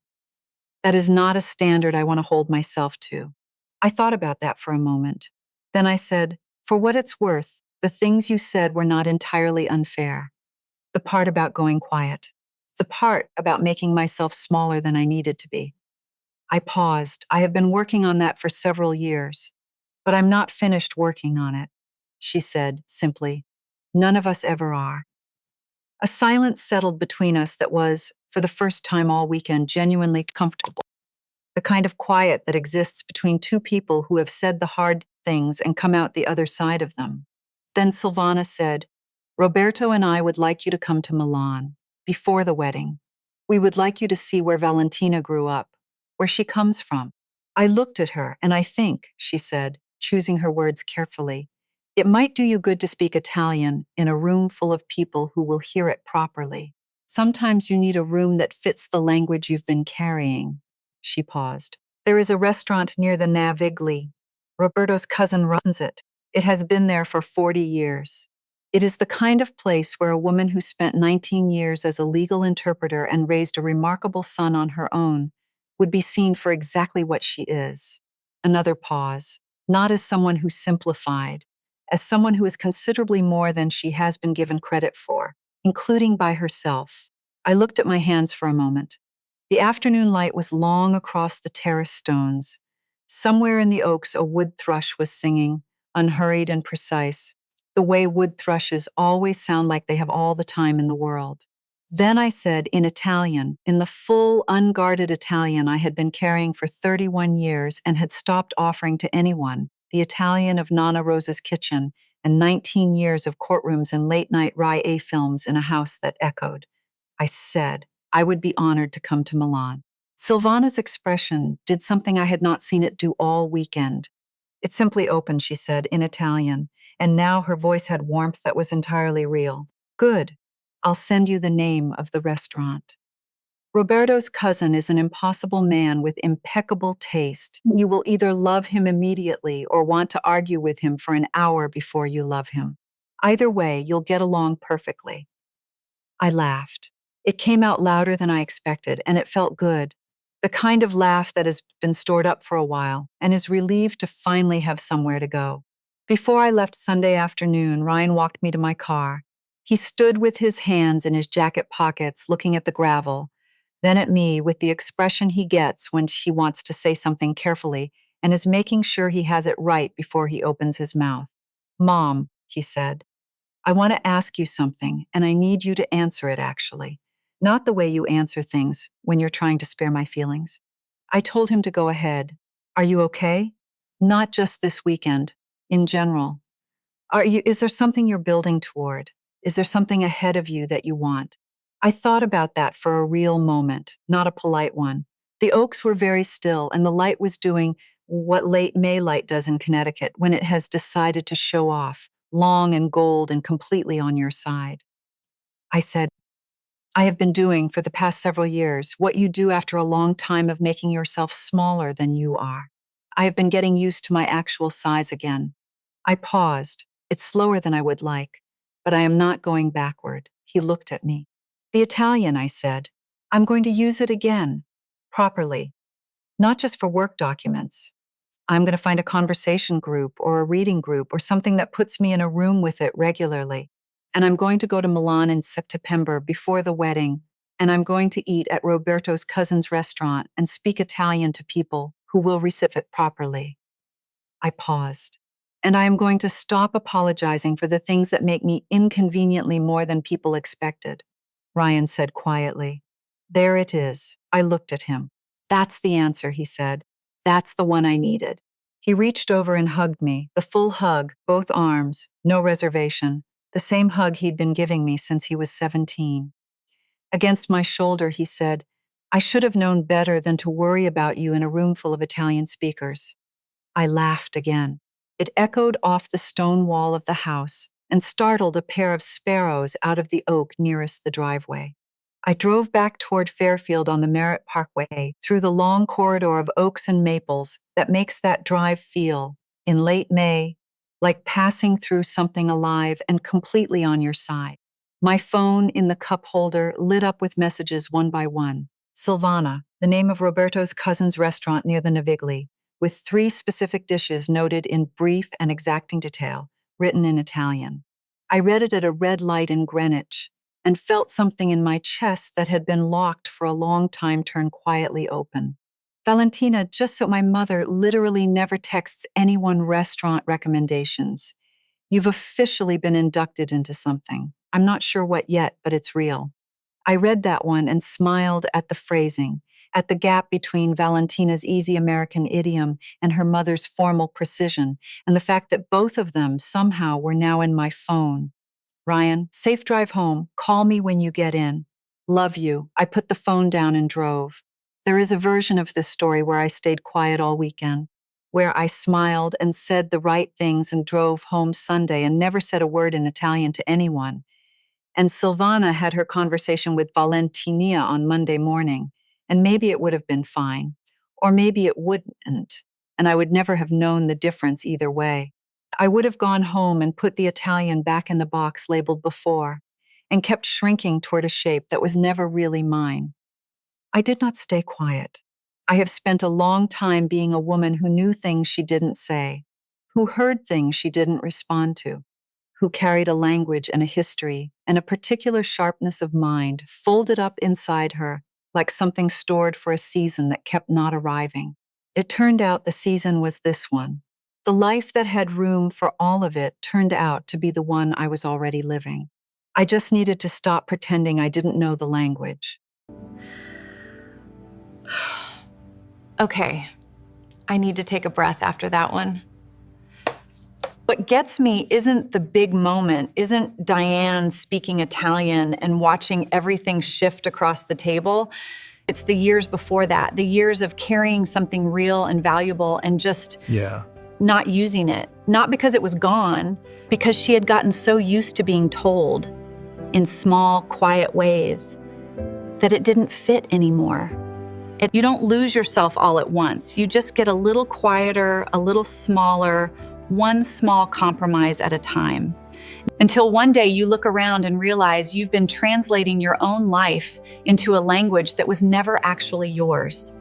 That is not a standard I want to hold myself to. I thought about that for a moment. Then I said, for what it's worth, the things you said were not entirely unfair. The part about going quiet. The part about making myself smaller than I needed to be. I paused. I have been working on that for several years, but I'm not finished working on it, she said simply. None of us ever are. A silence settled between us that was, for the first time all weekend, genuinely comfortable. The kind of quiet that exists between two people who have said the hard things and come out the other side of them. Then Silvana said, Roberto and I would like you to come to Milan, before the wedding. We would like you to see where Valentina grew up, where she comes from. I looked at her, and I think, she said, choosing her words carefully, it might do you good to speak Italian in a room full of people who will hear it properly. Sometimes you need a room that fits the language you've been carrying. She paused. There is a restaurant near the Navigli. Roberto's cousin runs it. It has been there for 40 years. It is the kind of place where a woman who spent 19 years as a legal interpreter and raised a remarkable son on her own would be seen for exactly what she is. Another pause, not as someone who simplified, as someone who is considerably more than she has been given credit for, including by herself. I looked at my hands for a moment. The afternoon light was long across the terrace stones. Somewhere in the oaks, a wood thrush was singing, unhurried and precise, the way wood thrushes always sound like they have all the time in the world. Then I said in Italian, in the full, unguarded Italian I had been carrying for 31 years and had stopped offering to anyone, the Italian of Nonna Rosa's kitchen and 19 years of courtrooms and late-night Rai A films in a house that echoed. I said, I would be honored to come to Milan. Silvana's expression did something I had not seen it do all weekend. It simply opened, she said, in Italian, and now her voice had warmth that was entirely real. Good. I'll send you the name of the restaurant. Roberto's cousin is an impossible man with impeccable taste. You will either love him immediately or want to argue with him for an hour before you love him. Either way, you'll get along perfectly. I laughed. It came out louder than I expected, and it felt good. The kind of laugh that has been stored up for a while and is relieved to finally have somewhere to go. Before I left Sunday afternoon, Ryan walked me to my car. He stood with his hands in his jacket pockets, looking at the gravel, then at me with the expression he gets when she wants to say something carefully and is making sure he has it right before he opens his mouth. Mom, he said, I want to ask you something, and I need you to answer it actually. Not the way you answer things when you're trying to spare my feelings. I told him to go ahead. Are you okay? Not just this weekend, in general. Is there something you're building toward? Is there something ahead of you that you want? I thought about that for a real moment, not a polite one. The oaks were very still, and the light was doing what late May light does in Connecticut when it has decided to show off, long and gold and completely on your side. I said, I have been doing for the past several years what you do after a long time of making yourself smaller than you are. I have been getting used to my actual size again. I paused. It's slower than I would like, but I am not going backward. He looked at me. The Italian, I said. I'm going to use it again, properly, not just for work documents. I'm going to find a conversation group or a reading group or something that puts me in a room with it regularly. And I'm going to go to Milan in September before the wedding, and I'm going to eat at Roberto's cousin's restaurant and speak Italian to people who will receive it properly. I paused. And I am going to stop apologizing for the things that make me inconveniently more than people expected, Ryan said quietly. There it is. I looked at him. That's the answer, he said. That's the one I needed. He reached over and hugged me, the full hug, both arms, no reservation, the same hug he'd been giving me since he was 17. Against my shoulder, he said, I should have known better than to worry about you in a room full of Italian speakers. I laughed again. It echoed off the stone wall of the house and startled a pair of sparrows out of the oak nearest the driveway. I drove back toward Fairfield on the Merritt Parkway through the long corridor of oaks and maples that makes that drive feel, in late May, like passing through something alive and completely on your side. My phone in the cup holder lit up with messages one by one. Silvana, the name of Roberto's cousin's restaurant near the Navigli, with 3 specific dishes noted in brief and exacting detail, written in Italian. I read it at a red light in Greenwich and felt something in my chest that had been locked for a long time turn quietly open. Valentina, just so my mother literally never texts anyone restaurant recommendations. You've officially been inducted into something. I'm not sure what yet, but it's real. I read that one and smiled at the phrasing, at the gap between Valentina's easy American idiom and her mother's formal precision, and the fact that both of them somehow were now in my phone. Ryan, safe drive home. Call me when you get in. Love you. I put the phone down and drove. There is a version of this story where I stayed quiet all weekend, where I smiled and said the right things and drove home Sunday and never said a word in Italian to anyone. And Silvana had her conversation with Valentina on Monday morning, and maybe it would have been fine, or maybe it wouldn't, and I would never have known the difference either way. I would have gone home and put the Italian back in the box labeled before, and kept shrinking toward a shape that was never really mine. I did not stay quiet. I have spent a long time being a woman who knew things she didn't say, who heard things she didn't respond to, who carried a language and a history and a particular sharpness of mind folded up inside her like something stored for a season that kept not arriving. It turned out the season was this one. The life that had room for all of it turned out to be the one I was already living. I just needed to stop pretending I didn't know the language. Okay, I need to take a breath after that one. What gets me isn't the big moment, isn't Diane speaking Italian and watching everything shift across the table. It's the years before that, the years of carrying something real and valuable and just not using it. Not because it was gone, because she had gotten so used to being told in small, quiet ways that it didn't fit anymore. You don't lose yourself all at once. You just get a little quieter, a little smaller, one small compromise at a time. until one day you look around and realize you've been translating your own life into a language that was never actually yours.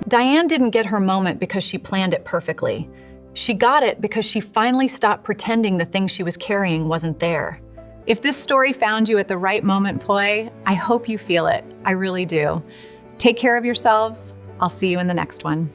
Diane didn't get her moment because she planned it perfectly. She got it because she finally stopped pretending the thing she was carrying wasn't there. If this story found you at the right moment, Poi, I hope you feel it. I really do. Take care of yourselves. I'll see you in the next one.